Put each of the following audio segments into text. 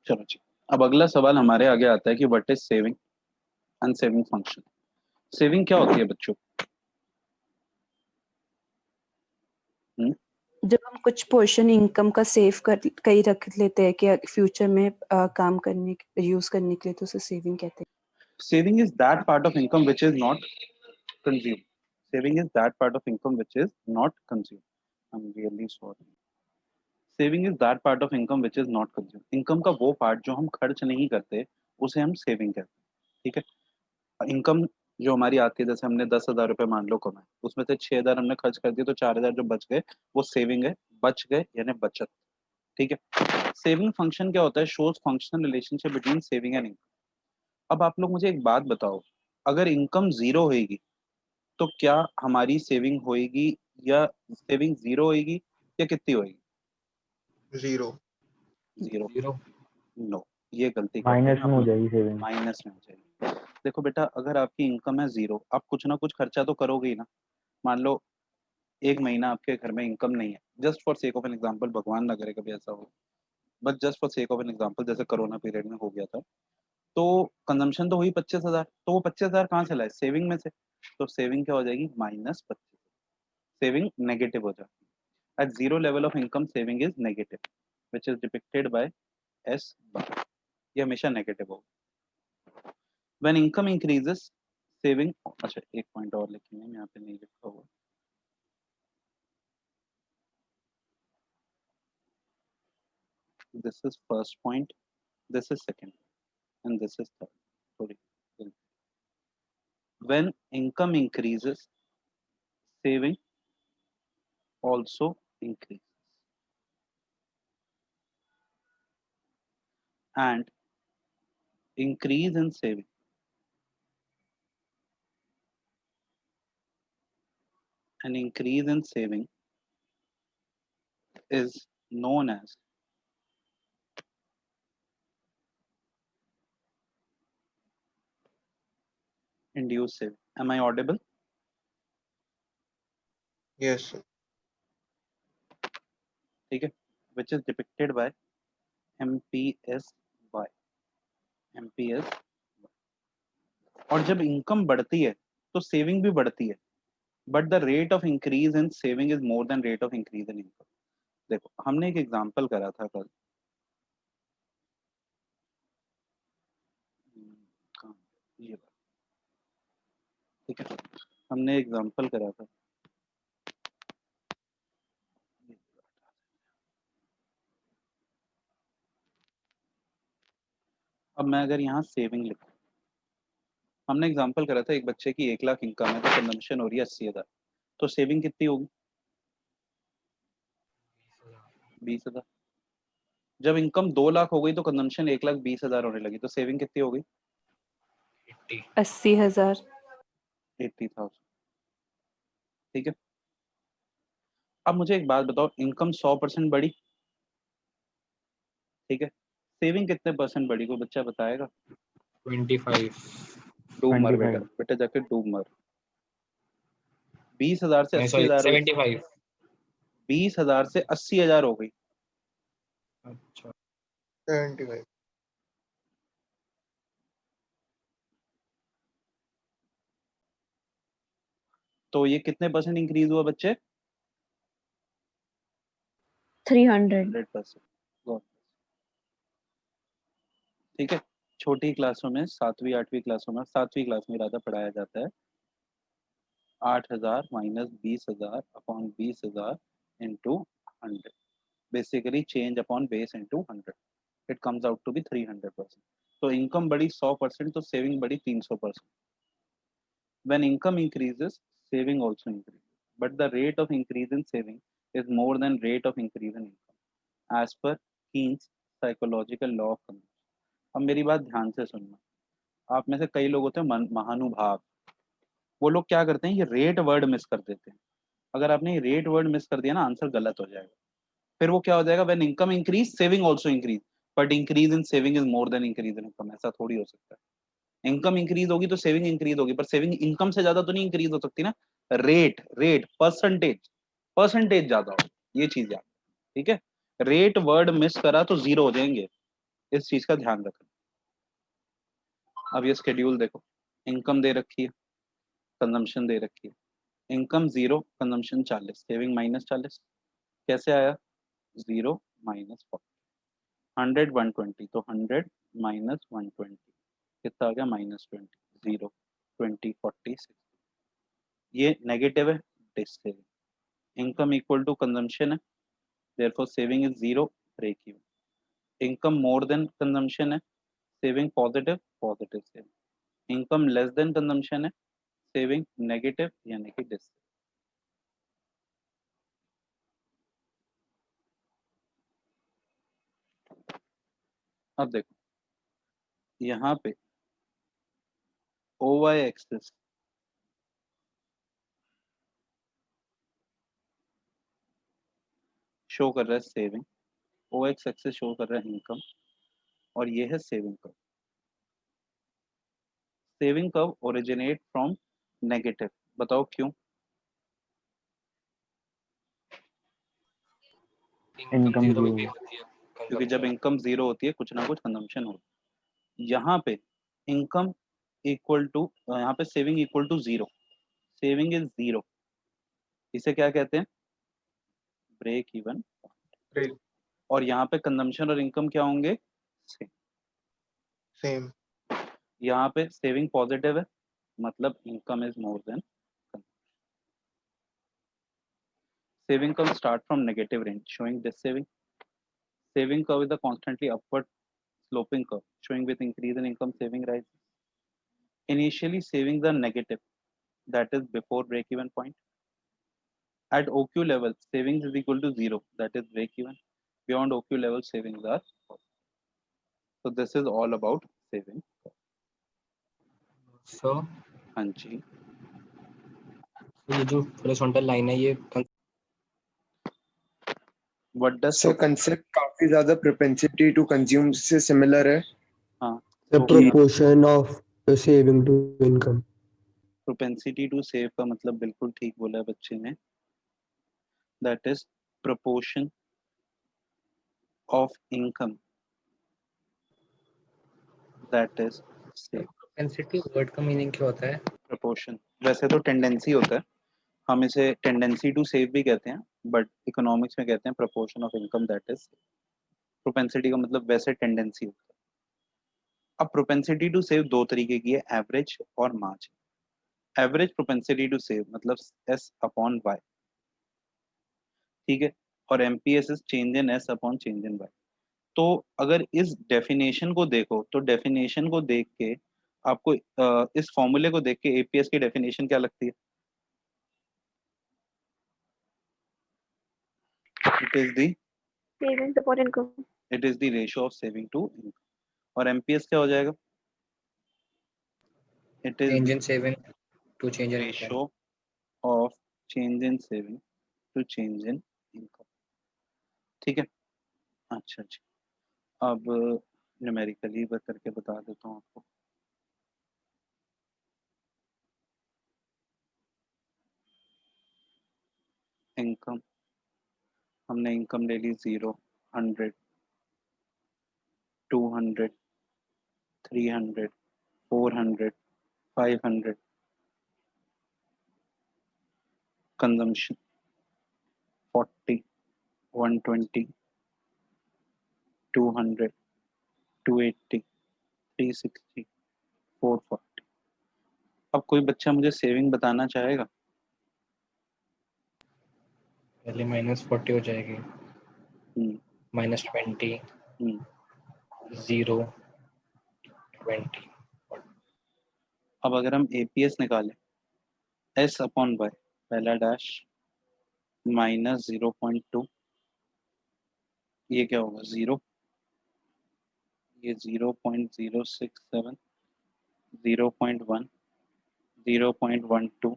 चलो जी, अब अगला सवाल हमारे आगे आता है कि what is saving and saving function. Saving क्या होती है बच्चों? हम्म? जब हम कुछ पोर्शन इनकम का सेव कर कहीं रख लेते हैं कि फ्यूचर में काम करने यूज करने के लिए, तो उसे सेविंग कहते हैं। Saving is that part of income which is not consumed. Saving is that part of income which is not consumed. I'm really sorry. Saving is that part of income which is not consumed. Income का वो part जो हम खर्च नहीं करते उसे हम saving कहते हैं। ठीक है, इनकम जो हमारी आती है, जैसे हमने 10,000 रुपये मान लो कमाए, उसमें से 6,000 हमने खर्च कर दिए, तो 4,000 जो बच गए वो सेविंग है, बच गए यानी बचत। ठीक है, सेविंग फंक्शन क्या होता है? Shows functional relationship between saving and income. अब आप लोग मुझे एक बात बताओ, अगर इनकम जीरो होएगी तो क्या हमारी सेविंग होएगी, या सेविंग जीरो होएगी, या कितनी होएगी? जीरो। जीरो? जीरो। नो, ये गलती करते माइनस हैं में आप हो लोग। जाएगी सेविंग। माइनस में हो जाएगी। देखो बेटा, अगर आपकी इनकम है जीरो, आप कुछ ना कुछ खर्चा तो करोगे ही ना। मान लो एक महीना आपके घर में इनकम नहीं है, just for sake of an example, भगवान ना करे कभी ऐसा हो, but just for sake of an example, जैसे कोरोना पीरियड में हो गया था, तो कंजम्पशन तो हुई 25,000, तो वो 25,000 कहाँ से लाए? सेविंग में से। तो सेविंग क्या हो जाएगी? -25। सेविंग नेगेटिव हो जाती है। At zero level of income saving is negative, which is depicted by S bar. ये हमेशा नेगेटिव होगा। व्हेन इनकम इंक्रीजेस सेविंग, अच्छा एक पॉइंट और लिखेंगे, यहाँ पे नहीं लिखा हुआ। This is first point, this is second, and this is third. Sorry. When income increases, saving also increases. And increase in saving is known as induced saving. Am I audible? Yes, sir. ठीक है, which is depicted by MPSY. MPSY. और जब income बढ़ती है तो saving भी बढ़ती है, but the rate of increase in saving is more then rate of increase in income. देखो, हमने एक एग्जांपल करा था कल, ये बात, ठीक है, हमने एग्जांपल करा था। अब मैं अगर यहाँ सेविंग लिखूं, हमने एग्जांपल करा था एक बच्चे की 1 लाख इनकम है तो कंजम्पशन हो रही है 80,000, तो सेविंग कितनी होगी? 20,000। जब इनकम 2 लाख हो गई तो कंजम्पशन 1,20,000 होने लगी, तो सेविंग कितनी हो गई? 80,000। 80,000। ठीक है, अब मुझे एक बात बताओ, इनकम 100% बढ़ी, ठीक है, सेविंग कितने परसेंट बढ़ी? कोई बच्चा बताएगा? 25। डूब मर 25। बेटा, बेटा जाके डूब मर। 20,000 से 80,000 हुई, 75। 20,000 से 80,000 हो गई। अच्छा, 75। तो ये कितने परसेंट इंक्रीज हुआ बच्चे? 300। 100%। ठीक है, छोटी क्लासों में, 7वीं 8वीं क्लासों में, 7वीं क्लास में ज़्यादा पढ़ाया जाता है 8,000 minus 20,000 upon 20,000 into 100, basically change upon base into 100, it comes out to be 300%। तो इनकम बढ़ी 100% तो सेविंग बढ़ी 300%। When income increases, saving also increases, but the rate of increase in saving is more than rate of increase in income, as per Keynes psychological law of consumption. अब मेरी बात ध्यान से सुनना, आप में से कई लोग होते हैं महानुभाव, वो लोग क्या करते हैं, ये रेट वर्ड मिस कर देते हैं। अगर आपने ये रेट वर्ड मिस कर दिया ना, आंसर गलत हो जाएगा। फिर वो क्या हो जाएगा? When income increase saving also increase, but increase in saving is more then increase in income. ऐसा थोड़ी हो सकता है। इनकम इंक्रीज होगी तो सेविंग इंक्रीज होगी, पर सेविंग इनकम से ज्यादा तो नहीं इंक्रीज हो सकती ना। रेट रेट परसेंटेज परसेंटेज ज्यादा हो, ये चीज याद, ठीक है। रेट वर्ड मिस करा तो जीरो हो जाएंगे, इस चीज का ध्यान रखना। अब ये स्केड्यूल देखो, इनकम दे रखी है, कंजम्पशन दे रखी है, इनकम 0, कंजम्पशन 40, सेविंग -40, कैसे आया 0 -40, 100 120, तो 100 -120 कितना आ गया -20, 0 20 40 60, ये नेगेटिव है, dissaving, income equal to consumption है, therefore saving is 0, break even, income more than consumption है, saving positive, positive saving, income less than consumption है, सेविंग नेगेटिव यानी कि डिस। अब देखो यहाँ पे OY एक्सिस शो कर रहा है सेविंग, OX एक्सिस शो कर रहा है इनकम, और ये है saving curve. Saving curve originate from negative, बताओ क्यों? इनकम 0 भी होती है, क्योंकि जब इनकम 0 होती है कुछ ना कुछ कंजम्पशन होता है। यहाँ पे इनकम इक्वल टू, यहाँ पे saving equal to 0, saving is 0, इसे क्या कहते हैं? Break even. Break. और यहाँ पे कंजम्पशन और इनकम क्या होंगे? सेम। Same. यहाँ पे सेविंग पॉजिटिव है, मतलब income is more than. Saving curve start from negative range, showing this saving. Saving curve is a constantly upward sloping curve, showing with increase in income, saving rises. Initially, savings are negative, that is before break-even point. At OQ level, savings is equal to 0, that is break-even. Beyond OQ level, savings are positive. So this is all about saving. सो हाँ जी, ये जो horizontal line है ये what does sir concept काफी ज्यादा propensity to consume से similar है। हाँ The proportion of saving to income. propensity to save का मतलब बिल्कुल ठीक बोला है बच्चे ने, that is proportion of income, that is save. Propensity word का मीनिंग क्या होता है? प्रपोर्शन वैसे तो टेंडेंसी होता है, हम इसे टेंडेंसी टू सेव भी कहते हैं, बट इकोनॉमिक्स में कहते हैं proportion of income, that is propensity का मतलब वैसे टेंडेंसी होता है। अब प्रोपेंसिटी टू सेव दो तरीके की है, एवरेज और margin. Average propensity to save मतलब S/Y, ठीक है, और MPS इज चेंज इन S/चेंज इन Y। तो अगर इस डेफिनेशन को देखो तो डेफिनेशन को देख के आपको इस फॉर्मूले को देख के APS की डेफिनेशन क्या लगती है? It is the savings upon income. it is the ratio of saving to income. और MPS क्या हो जाएगा? It is change the in saving to change in ratio of change in saving to change in income. ठीक है, अच्छा जी, अब numerically करके बता देता हूँ आपको। इनकम, हमने इनकम ले ली 0, 100, 200, 300, 400, 500, कंजम्पशन 40, 120, 200, 280, 360, 440। अब कोई बच्चा मुझे सेविंग बताना चाहेगा? पहले -40 हो जाएगी, -20, 0, 20। अब अगर हम APS निकालें, S/Y पहला डैश -0.2, ये क्या होगा 0, ये 0.067, 0.1, 0.12।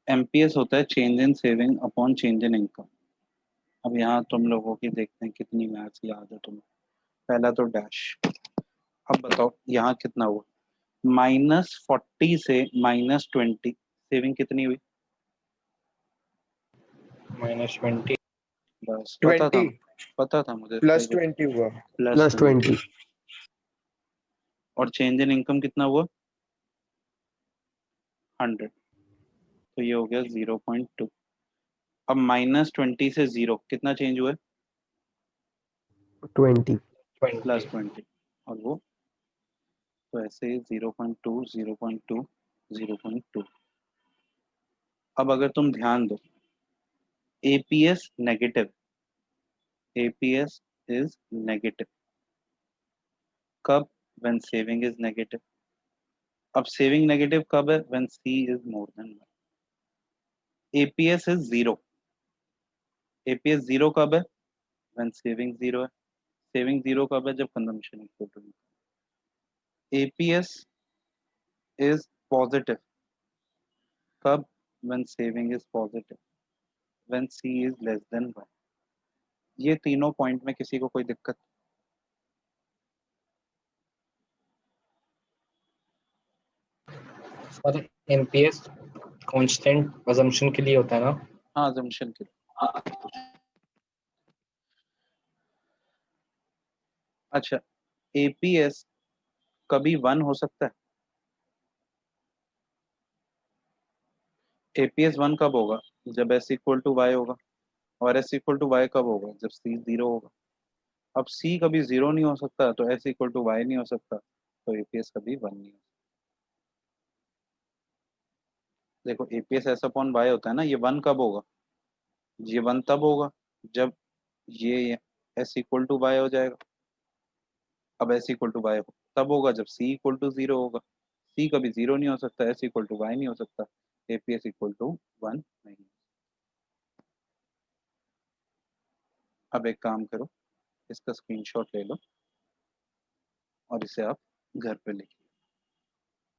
MPS होता है change in saving upon change in income. अब यहाँ तुम लोगों की देखते हैं कितनी मैथ्स याद है तुम्हें। पहला तो डैश, अब बताओ यहाँ कितना हुआ? -40 से -20, सेविंग कितनी हुई? -20, बस पता था, 20 पता था मुझे प्लस 20 हुआ। प्लस 20 और चेंज इन इनकम कितना हुआ 100, तो ये हो गया 0.2। अब -20 से 0 कितना चेंज हुआ है 20 प्लस 20, और वो तो ऐसे 0.2 0.2 0.2। अब अगर तुम ध्यान दो APS negative, APS is negative कब, व्हेन सेविंग इज नेगेटिव। अब सेविंग नेगेटिव कब है, when C is more than 1। APS is 0, APS 0 कब है, व्हेन सेविंग 0 है। सेविंग 0 कब है, जब consumption equal to. APS is positive कब, when saving is positive, when C is less than 1। ये तीनों पॉइंट में किसी को कोई दिक्कत? और एमपीएस कांस्टेंट अजम्पशन के लिए होता है ना? हाँ assumption के लिए। अच्छा एपीएस कभी 1 हो सकता है? एपीएस 1 कब होगा, जब s इक्वल टू वाई होगा। और s इक्वल टू वाई कब होगा, जब c 0 होगा। अब c कभी 0 नहीं हो सकता तो s इक्वल टू वाई नहीं हो सकता, तो एपीएस कभी 1 नहीं हो सकता। देखो एपीएस s अपॉन वाई होता है ना, ये 1 कब होगा, ये 1 तब होगा जब ये s इक्वल टू वाई हो जाएगा। अब s इक्वल टू वाई तब होगा जब c इक्वल टू 0 होगा। c कभी 0 नहीं हो सकता, s इक्वल टू वाई नहीं हो सकता, एपीएस इक्वल टू 1 नहीं। अब एक काम करो, इसका स्क्रीनशॉट ले लो और इसे आप घर पे लिखिए।